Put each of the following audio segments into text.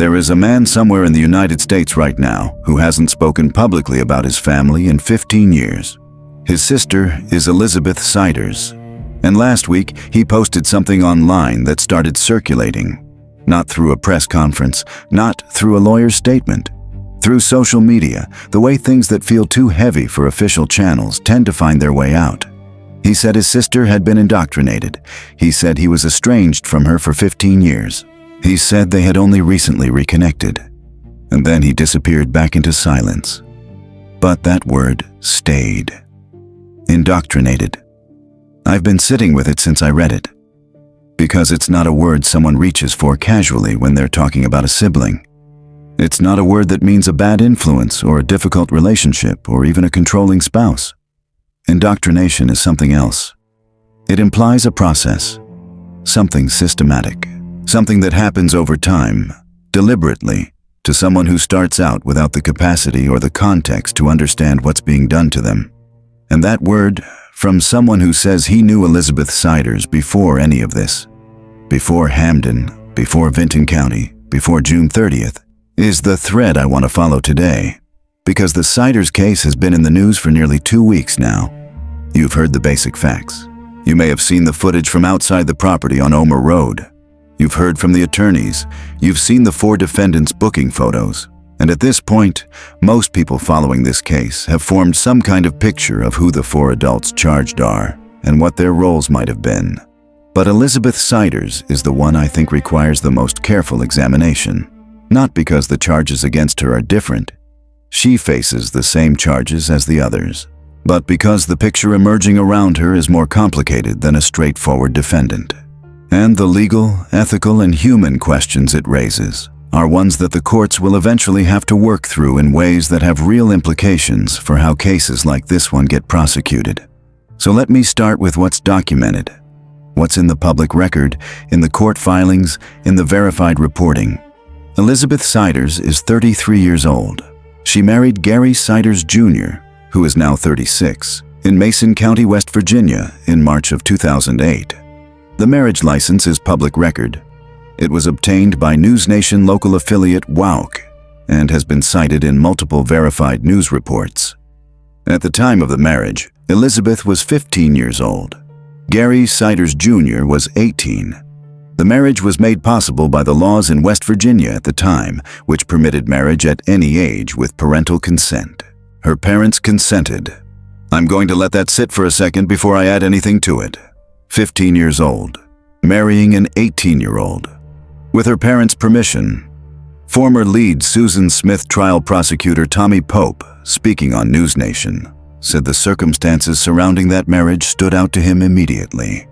There is a man somewhere in the United States right now who hasn't spoken publicly about his family in 15 years. His sister is Elizabeth Siders, and last week he posted something online that started circulating. Not through a press conference, not through a lawyer's statement. Through social media, the way things that feel too heavy for official channels tend to find their way out. He said his sister had been indoctrinated. He said he was estranged from her for 15 years. He said they had only recently reconnected. And then he disappeared back into silence. But that word stayed. Indoctrinated. I've been sitting with it since I read it. Because it's not a word someone reaches for casually when they're talking about a sibling. It's not a word that means a bad influence or a difficult relationship or even a controlling spouse. Indoctrination is something else. It implies a process, something systematic, something that happens over time, deliberately, to someone who starts out without the capacity or the context to understand what's being done to them. And that word, from someone who says he knew Elizabeth Siders before any of this, before Hamden, before Vinton County, before June 30th, is the thread I want to follow today, because the Siders case has been in the news for nearly 2 weeks now. You've heard the basic facts. You may have seen the footage from outside the property on Omer Road. You've heard from the attorneys. You've seen the 4 defendants' booking photos. And at this point, most people following this case have formed some kind of picture of who the 4 adults charged are and what their roles might have been. But Elizabeth Siders is the one I think requires the most careful examination. Not because the charges against her are different. She faces the same charges as the others. But because the picture emerging around her is more complicated than a straightforward defendant. And the legal, ethical, and human questions it raises are ones that the courts will eventually have to work through in ways that have real implications for how cases like this one get prosecuted. So let me start with what's documented. What's in the public record, in the court filings, in the verified reporting. Elizabeth Siders is 33 years old. She married Gary Siders Jr., who is now 36, in Mason County, West Virginia, in March of 2008. The marriage license is public record. It was obtained by NewsNation local affiliate WOWK and has been cited in multiple verified news reports. At the time of the marriage, Elizabeth was 15 years old. Gary Siders Jr. was 18. The marriage was made possible by the laws in West Virginia at the time, which permitted marriage at any age with parental consent. Her parents consented. I'm going to let that sit for a second before I add anything to it. 15 years old, marrying an 18-year-old. With her parents' permission. Former lead Susan Smith trial prosecutor Tommy Pope, speaking on NewsNation, said the circumstances surrounding that marriage stood out to him immediately.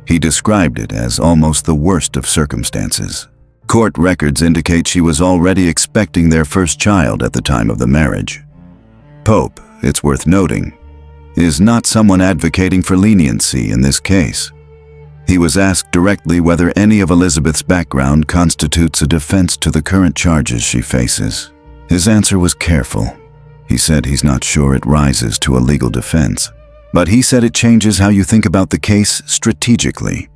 He described it as almost the worst of circumstances. Court records indicate she was already expecting their first child at the time of the marriage. Pope, it's worth noting, is not someone advocating for leniency in this case. He was asked directly whether any of Elizabeth's background constitutes a defense to the current charges she faces. His answer was careful. He said he's not sure it rises to a legal defense, but he said it changes how you think about the case strategically,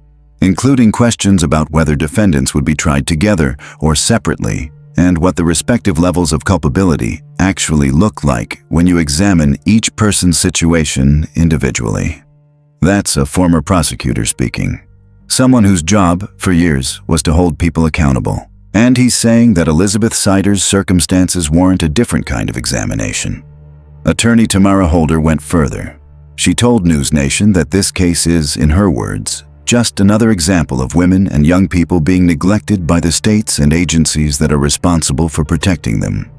including questions about whether defendants would be tried together or separately, and what the respective levels of culpability actually look like when you examine each person's situation individually. That's a former prosecutor speaking. Someone whose job, for years, was to hold people accountable. And he's saying that Elizabeth Siders' circumstances warrant a different kind of examination. Attorney Tamara Holder went further. She told NewsNation that this case is, in her words, just another example of women and young people being neglected by the states and agencies that are responsible for protecting them.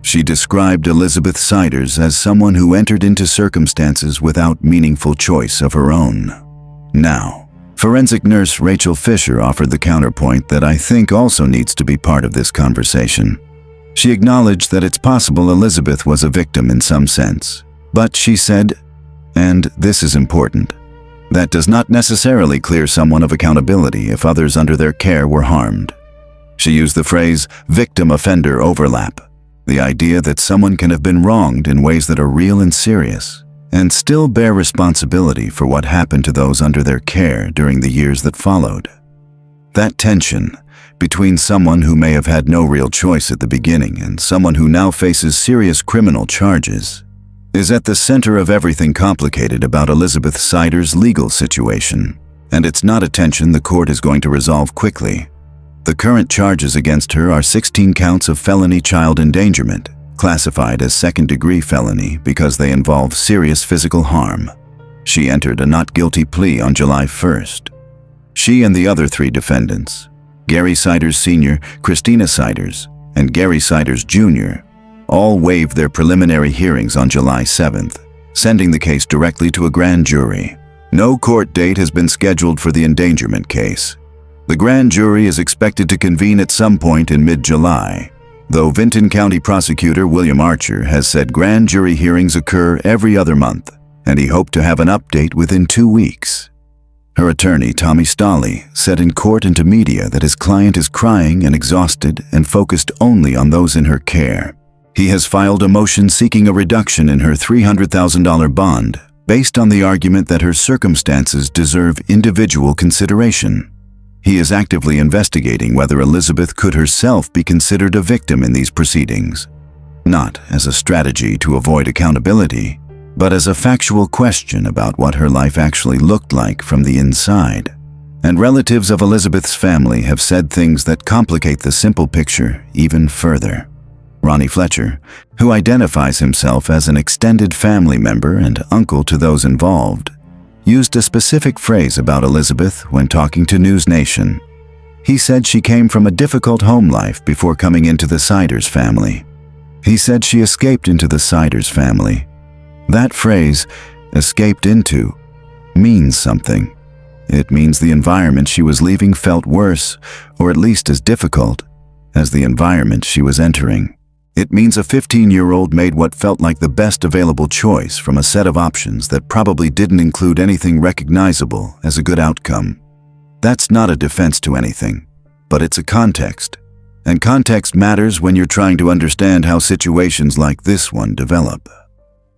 She described Elizabeth Siders as someone who entered into circumstances without meaningful choice of her own. Now, forensic nurse Rachel Fisher offered the counterpoint that I think also needs to be part of this conversation. She acknowledged that it's possible Elizabeth was a victim in some sense, but she said, and this is important, that does not necessarily clear someone of accountability if others under their care were harmed. She used the phrase victim-offender overlap, the idea that someone can have been wronged in ways that are real and serious, and still bear responsibility for what happened to those under their care during the years that followed. That tension, between someone who may have had no real choice at the beginning and someone who now faces serious criminal charges, is at the center of everything complicated about Elizabeth Sider's legal situation, and it's not a tension the court is going to resolve quickly. The current charges against her are 16 counts of felony child endangerment, classified as second-degree felony because they involve serious physical harm. She entered a not guilty plea on July 1st. She and the other 3 defendants, Gary Siders Sr., Christina Siders, and Gary Siders Jr., all waived their preliminary hearings on July 7th, sending the case directly to a grand jury. No court date has been scheduled for the endangerment case. The grand jury is expected to convene at some point in mid-July, though Vinton County Prosecutor William Archer has said grand jury hearings occur every other month, and he hoped to have an update within 2 weeks. Her attorney, Tommy Stolley, said in court and to media that his client is crying and exhausted and focused only on those in her care. He has filed a motion seeking a reduction in her $300,000 bond based on the argument that her circumstances deserve individual consideration. He is actively investigating whether Elizabeth could herself be considered a victim in these proceedings, not as a strategy to avoid accountability, but as a factual question about what her life actually looked like from the inside. And relatives of Elizabeth's family have said things that complicate the simple picture even further. Ronnie Fletcher, who identifies himself as an extended family member and uncle to those involved, used a specific phrase about Elizabeth when talking to News Nation. He said she came from a difficult home life before coming into the Siders family. He said she escaped into the Siders family. That phrase, escaped into, means something. It means the environment she was leaving felt worse, or at least as difficult, as the environment she was entering. It means a 15-year-old made what felt like the best available choice from a set of options that probably didn't include anything recognizable as a good outcome. That's not a defense to anything, but it's a context. And context matters when you're trying to understand how situations like this one develop.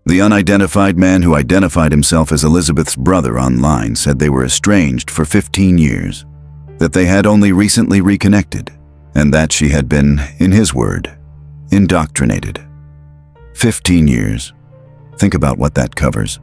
The unidentified man who identified himself as Elizabeth's brother online said they were estranged for 15 years, that they had only recently reconnected, and that she had been, in his word, indoctrinated. 15 years. Think about what that covers.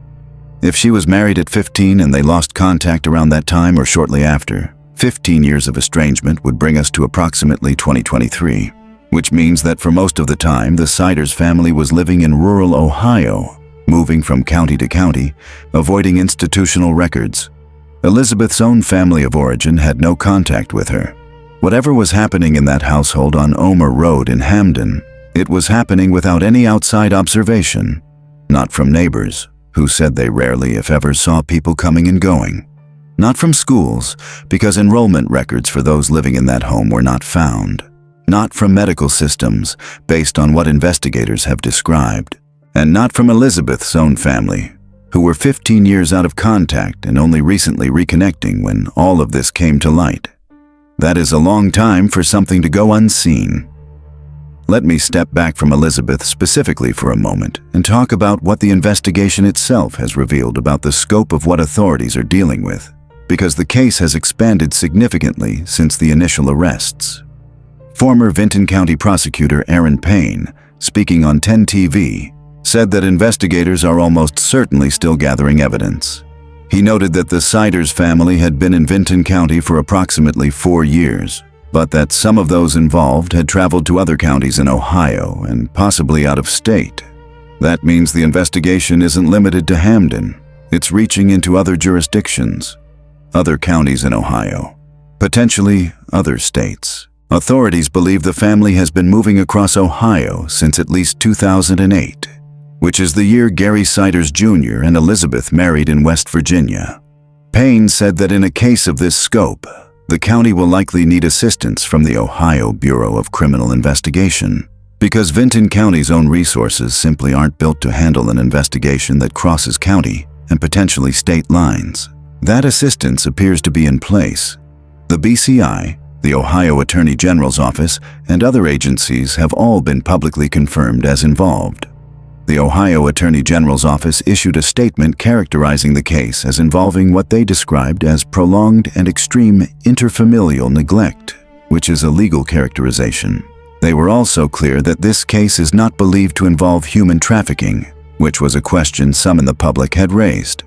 If she was married at 15 and they lost contact around that time or shortly after, 15 years of estrangement would bring us to approximately 2023, which means that for most of the time, the Siders family was living in rural Ohio, moving from county to county, avoiding institutional records. Elizabeth's own family of origin had no contact with her. Whatever was happening in that household on Omer Road in Hamden, it was happening without any outside observation, not from neighbors, who said they rarely, if ever, saw people coming and going. Not from schools, because enrollment records for those living in that home were not found. Not from medical systems, based on what investigators have described. And not from Elizabeth's own family, who were 15 years out of contact and only recently reconnecting when all of this came to light. That is a long time for something to go unseen. Let me step back from Elizabeth specifically for a moment and talk about what the investigation itself has revealed about the scope of what authorities are dealing with, because the case has expanded significantly since the initial arrests. Former Vinton County Prosecutor Aaron Payne, speaking on 10 TV, said that investigators are almost certainly still gathering evidence. He noted that the Siders family had been in Vinton County for approximately 4 years, but that some of those involved had traveled to other counties in Ohio and possibly out of state. That means the investigation isn't limited to Hamden. It's reaching into other jurisdictions, other counties in Ohio, potentially other states. Authorities believe the family has been moving across Ohio since at least 2008, which is the year Gary Siders Jr. and Elizabeth married in West Virginia. Payne said that in a case of this scope, the county will likely need assistance from the Ohio Bureau of Criminal Investigation, because Vinton County's own resources simply aren't built to handle an investigation that crosses county and potentially state lines. That assistance appears to be in place. The BCI, the Ohio Attorney General's Office, and other agencies have all been publicly confirmed as involved. The Ohio Attorney General's Office issued a statement characterizing the case as involving what they described as prolonged and extreme interfamilial neglect. which is a legal characterization. They were also clear that this case is not believed to involve human trafficking, which was a question some in the public had raised.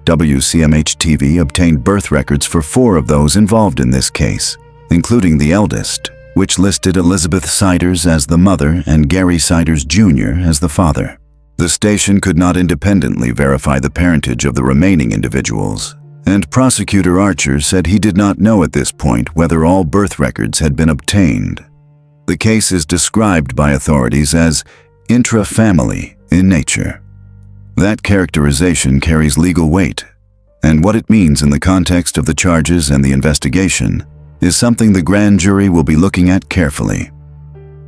WCMH-TV obtained birth records for 4 of those involved in this case, including the eldest, which listed Elizabeth Siders as the mother and Gary Siders Jr. as the father. The station could not independently verify the parentage of the remaining individuals, and Prosecutor Archer said he did not know at this point whether all birth records had been obtained. The case is described by authorities as intra-family in nature. That characterization carries legal weight, and what it means in the context of the charges and the investigation is something the grand jury will be looking at carefully.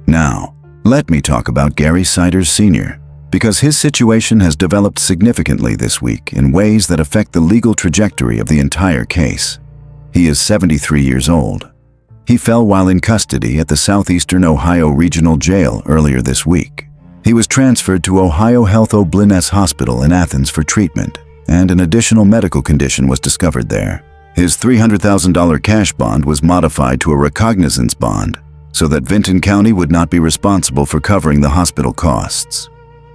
Now, let me talk about Gary Siders Sr., because his situation has developed significantly this week in ways that affect the legal trajectory of the entire case. He is 73 years old. He fell while in custody at the Southeastern Ohio Regional Jail earlier this week. He was transferred to Ohio Health O'Blynes Hospital in Athens for treatment, and an additional medical condition was discovered there. His $300,000 cash bond was modified to a recognizance bond so that Vinton County would not be responsible for covering the hospital costs.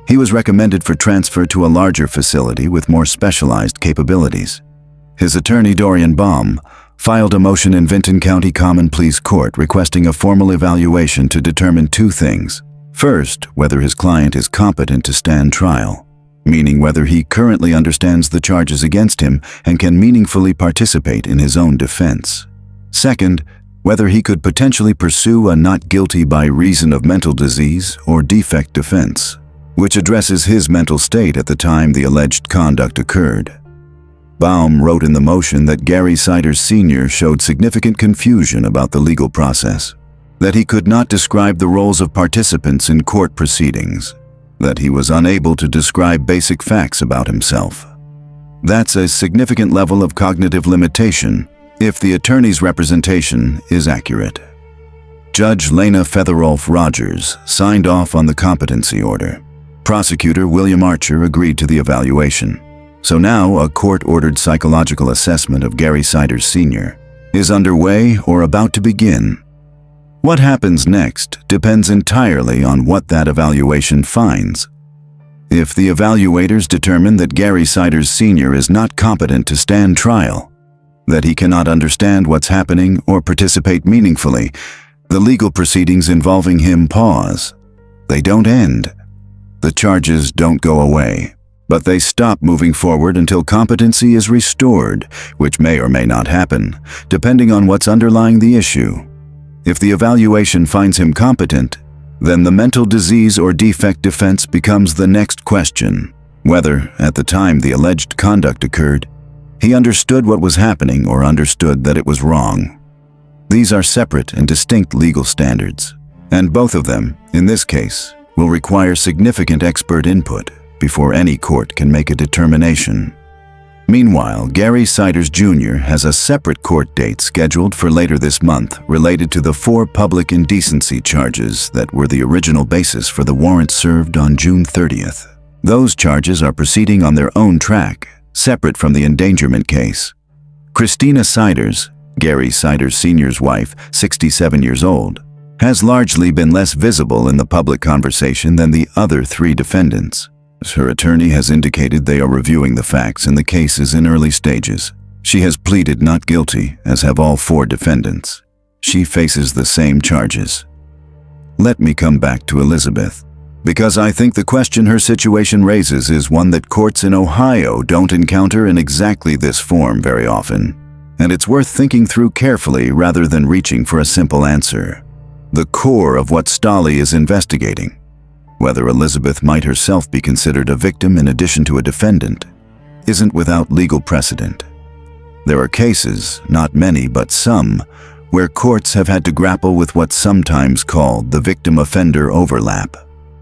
He was recommended for transfer to a larger facility with more specialized capabilities. His attorney, Dorian Baum, filed a motion in Vinton County Common Pleas Court requesting a formal evaluation to determine 2 things. First, whether his client is competent to stand trial, meaning whether he currently understands the charges against him and can meaningfully participate in his own defense. Second, whether he could potentially pursue a not guilty by reason of mental disease or defect defense, which addresses his mental state at the time the alleged conduct occurred. Baum wrote in the motion that Gary Siders Sr. showed significant confusion about the legal process, that he could not describe the roles of participants in court proceedings, that he was unable to describe basic facts about himself. That's a significant level of cognitive limitation if the attorney's representation is accurate. Judge Lena Featherolf Rogers signed off on the competency order. Prosecutor William Archer agreed to the evaluation. So now a court-ordered psychological assessment of Gary Siders Sr. is underway or about to begin. What happens next depends entirely on what that evaluation finds. If the evaluators determine that Gary Siders Sr. is not competent to stand trial, that he cannot understand what's happening or participate meaningfully, the legal proceedings involving him pause. They don't end. The charges don't go away, but they stop moving forward until competency is restored, which may or may not happen, depending on what's underlying the issue. If the evaluation finds him competent, then the mental disease or defect defense becomes the next question, whether, at the time the alleged conduct occurred, he understood what was happening or understood that it was wrong. These are separate and distinct legal standards, and both of them, in this case, will require significant expert input before any court can make a determination. Meanwhile, Gary Siders Jr. has a separate court date scheduled for later this month related to the 4 public indecency charges that were the original basis for the warrant served on June 30th. Those charges are proceeding on their own track, separate from the endangerment case. Christina Siders, Gary Siders Sr.'s wife, 67 years old, has largely been less visible in the public conversation than the other 3 defendants. Her attorney has indicated they are reviewing the facts and the case is in early stages. She has pleaded not guilty, as have all 4 defendants. She faces the same charges. Let me come back to Elizabeth, because I think the question her situation raises is one that courts in Ohio don't encounter in exactly this form very often, and it's worth thinking through carefully rather than reaching for a simple answer. The core of what Stolley is investigating, whether Elizabeth might herself be considered a victim in addition to a defendant, isn't without legal precedent. There are cases, not many but some, where courts have had to grapple with what's sometimes called the victim-offender overlap,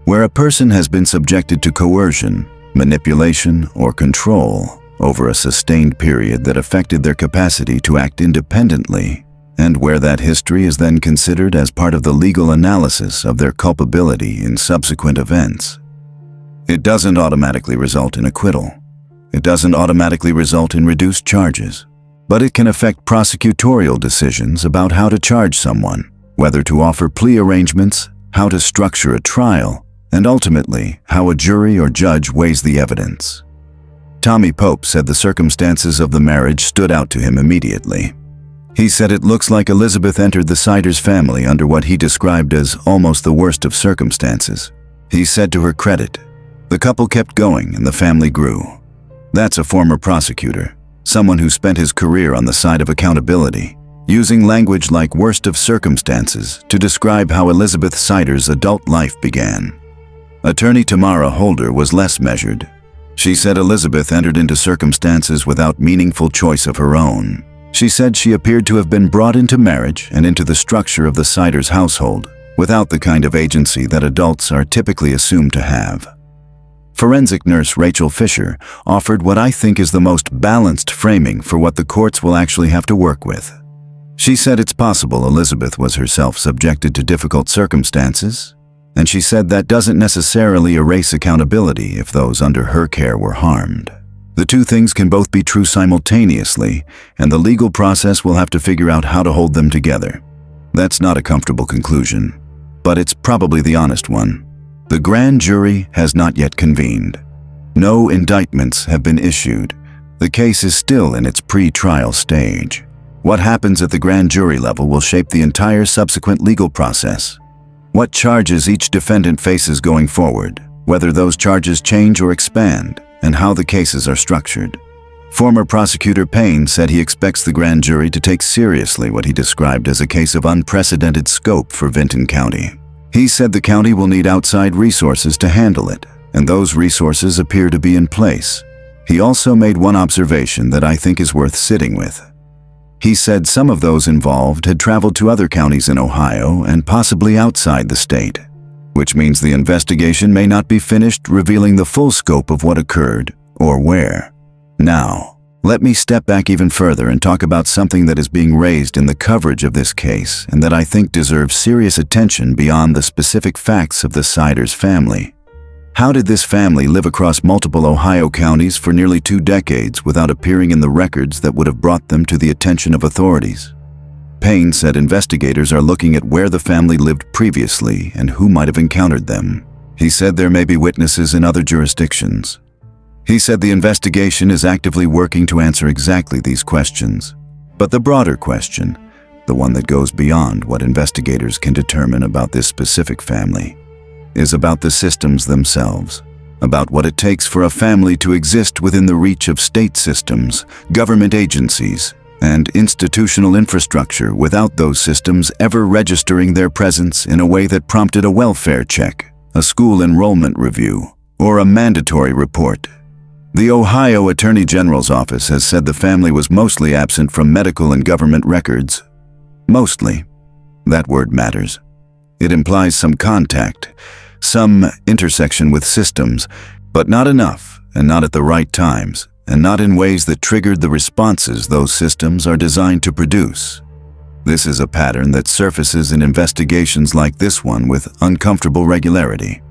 where a person has been subjected to coercion, manipulation, or control over a sustained period that affected their capacity to act independently, and where that history is then considered as part of the legal analysis of their culpability in subsequent events. It doesn't automatically result in acquittal. It doesn't automatically result in reduced charges. but it can affect prosecutorial decisions about how to charge someone, whether to offer plea arrangements, how to structure a trial, and ultimately how a jury or judge weighs the evidence. Tommy Pope said the circumstances of the marriage stood out to him immediately. He said it looks like Elizabeth entered the Siders family under what he described as almost the worst of circumstances. He said to her credit, the couple kept going and the family grew. That's a former prosecutor, someone who spent his career on the side of accountability, using language like worst of circumstances to describe how Elizabeth Siders' adult life began. Attorney Tamara Holder was less measured. She said Elizabeth entered into circumstances without meaningful choice of her own. She said she appeared to have been brought into marriage and into the structure of the Siders household without the kind of agency that adults are typically assumed to have. Forensic nurse Rachel Fisher offered what I think is the most balanced framing for what the courts will actually have to work with. She said it's possible Elizabeth was herself subjected to difficult circumstances, and she said that doesn't necessarily erase accountability if those under her care were harmed. The two things can both be true simultaneously, and the legal process will have to figure out how to hold them together. That's not a comfortable conclusion, but it's probably the honest one. The grand jury has not yet convened. No indictments have been issued. The case is still in its pre-trial stage. What happens at the grand jury level will shape the entire subsequent legal process. What charges each defendant faces going forward, whether those charges change or expand, and how the cases are structured. Former prosecutor Payne said he expects the grand jury to take seriously what he described as a case of unprecedented scope for Vinton County. He said the county will need outside resources to handle it, and those resources appear to be in place. He also made one observation that I think is worth sitting with. He said some of those involved had traveled to other counties in Ohio and possibly outside the state, which means the investigation may not be finished revealing the full scope of what occurred or where. Now, let me step back even further and talk about something that is being raised in the coverage of this case and that I think deserves serious attention beyond the specific facts of the Siders family. How did this family live across multiple Ohio counties for nearly 2 decades without appearing in the records that would have brought them to the attention of authorities? Payne said investigators are looking at where the family lived previously and who might have encountered them. He said there may be witnesses in other jurisdictions. He said the investigation is actively working to answer exactly these questions. But the broader question, the one that goes beyond what investigators can determine about this specific family, is about the systems themselves, about what it takes for a family to exist within the reach of state systems, government agencies, and institutional infrastructure without those systems ever registering their presence in a way that prompted a welfare check, a school enrollment review, or a mandatory report. The Ohio Attorney General's office has said the family was mostly absent from medical and government records. Mostly. That word matters. It implies some contact, some intersection with systems, but not enough, and not at the right times, and not in ways that triggered the responses those systems are designed to produce. This is a pattern that surfaces in investigations like this one with uncomfortable regularity.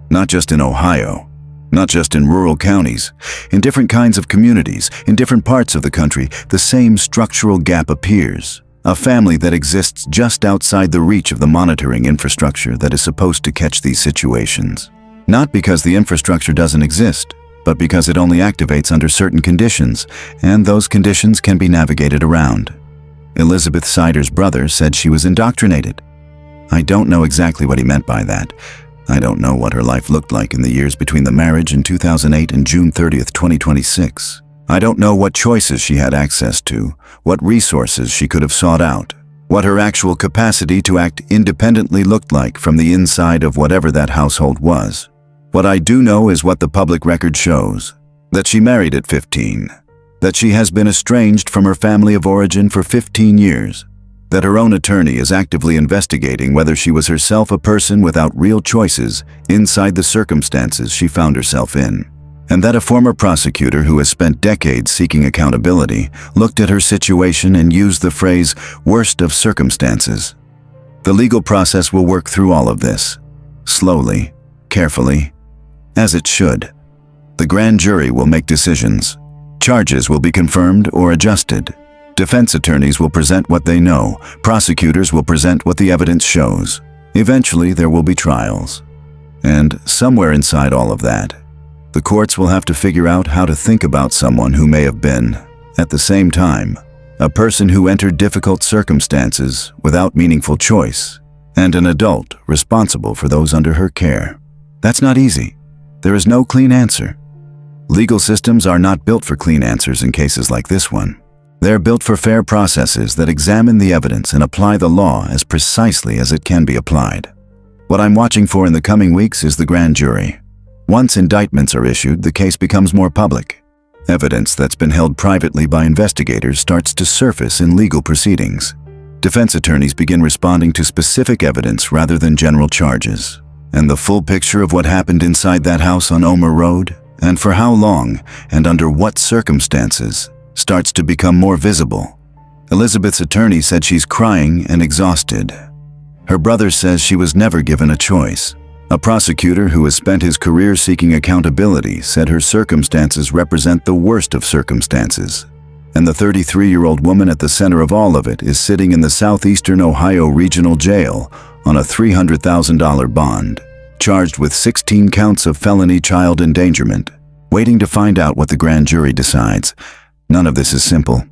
Not just in Ohio, not just in rural counties, in different kinds of communities, in different parts of the country, the same structural gap appears. A family that exists just outside the reach of the monitoring infrastructure that is supposed to catch these situations. Not because the infrastructure doesn't exist, but because it only activates under certain conditions, and those conditions can be navigated around. Elizabeth Siders' brother said she was indoctrinated. I don't know exactly what he meant by that. I don't know what her life looked like in the years between the marriage in 2008 and June 30th, 2026. I don't know what choices she had access to, what resources she could have sought out, what her actual capacity to act independently looked like from the inside of whatever that household was. What I do know is what the public record shows, that she married at 15, that she has been estranged from her family of origin for 15 years, that her own attorney is actively investigating whether she was herself a person without real choices inside the circumstances she found herself in, and that a former prosecutor who has spent decades seeking accountability looked at her situation and used the phrase worst of circumstances. The legal process will work through all of this, slowly, carefully, as it should. The grand jury will make decisions. Charges will be confirmed or adjusted. Defense attorneys will present what they know. Prosecutors will present what the evidence shows. Eventually, there will be trials. And somewhere inside all of that, the courts will have to figure out how to think about someone who may have been, at the same time, a person who entered difficult circumstances without meaningful choice, and an adult responsible for those under her care. That's not easy. There is no clean answer. Legal systems are not built for clean answers in cases like this one. They're built for fair processes that examine the evidence and apply the law as precisely as it can be applied. What I'm watching for in the coming weeks is the grand jury. Once indictments are issued, the case becomes more public. Evidence that's been held privately by investigators starts to surface in legal proceedings. Defense attorneys begin responding to specific evidence rather than general charges. And the full picture of what happened inside that house on Omer Road, and for how long, and under what circumstances, starts to become more visible. Elizabeth's attorney said she's crying and exhausted. Her brother says she was never given a choice. A prosecutor who has spent his career seeking accountability said her circumstances represent the worst of circumstances. And the 33-year-old woman at the center of all of it is sitting in the southeastern Ohio Regional Jail on a $300,000 bond, charged with 16 counts of felony child endangerment, waiting to find out what the grand jury decides. None of this is simple.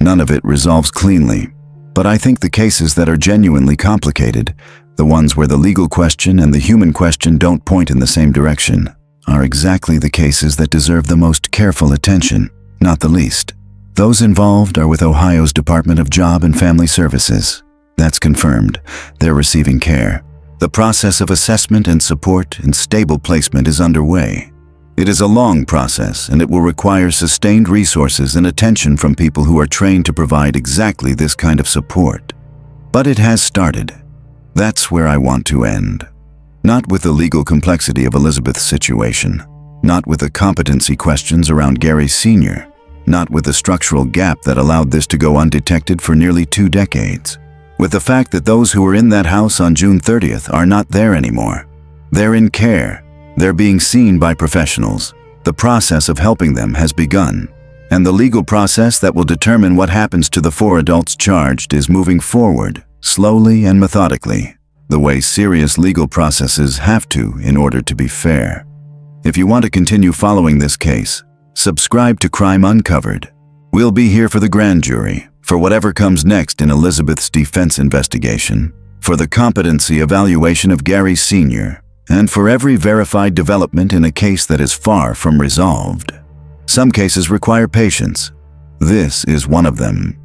None of it resolves cleanly. But I think the cases that are genuinely complicated, the ones where the legal question and the human question don't point in the same direction, are exactly the cases that deserve the most careful attention, not the least. Those involved are with Ohio's Department of Job and Family Services. That's confirmed. They're receiving care. The process of assessment and support and stable placement is underway. It is a long process, and it will require sustained resources and attention from people who are trained to provide exactly this kind of support. But it has started. That's where I want to end. Not with the legal complexity of Elizabeth's situation, not with the competency questions around Gary Sr., not with the structural gap that allowed this to go undetected for nearly 2 decades. With the fact that those who were in that house on June 30th are not there anymore. They're in care. They're being seen by professionals. The process of helping them has begun. And the legal process that will determine what happens to the 4 adults charged is moving forward, slowly and methodically, the way serious legal processes have to in order to be fair. If you want to continue following this case, subscribe to Crime Uncovered. We'll be here for the grand jury, for whatever comes next in Elizabeth's defense investigation, for the competency evaluation of Gary Sr., and for every verified development in a case that is far from resolved. Some cases require patience. This is one of them.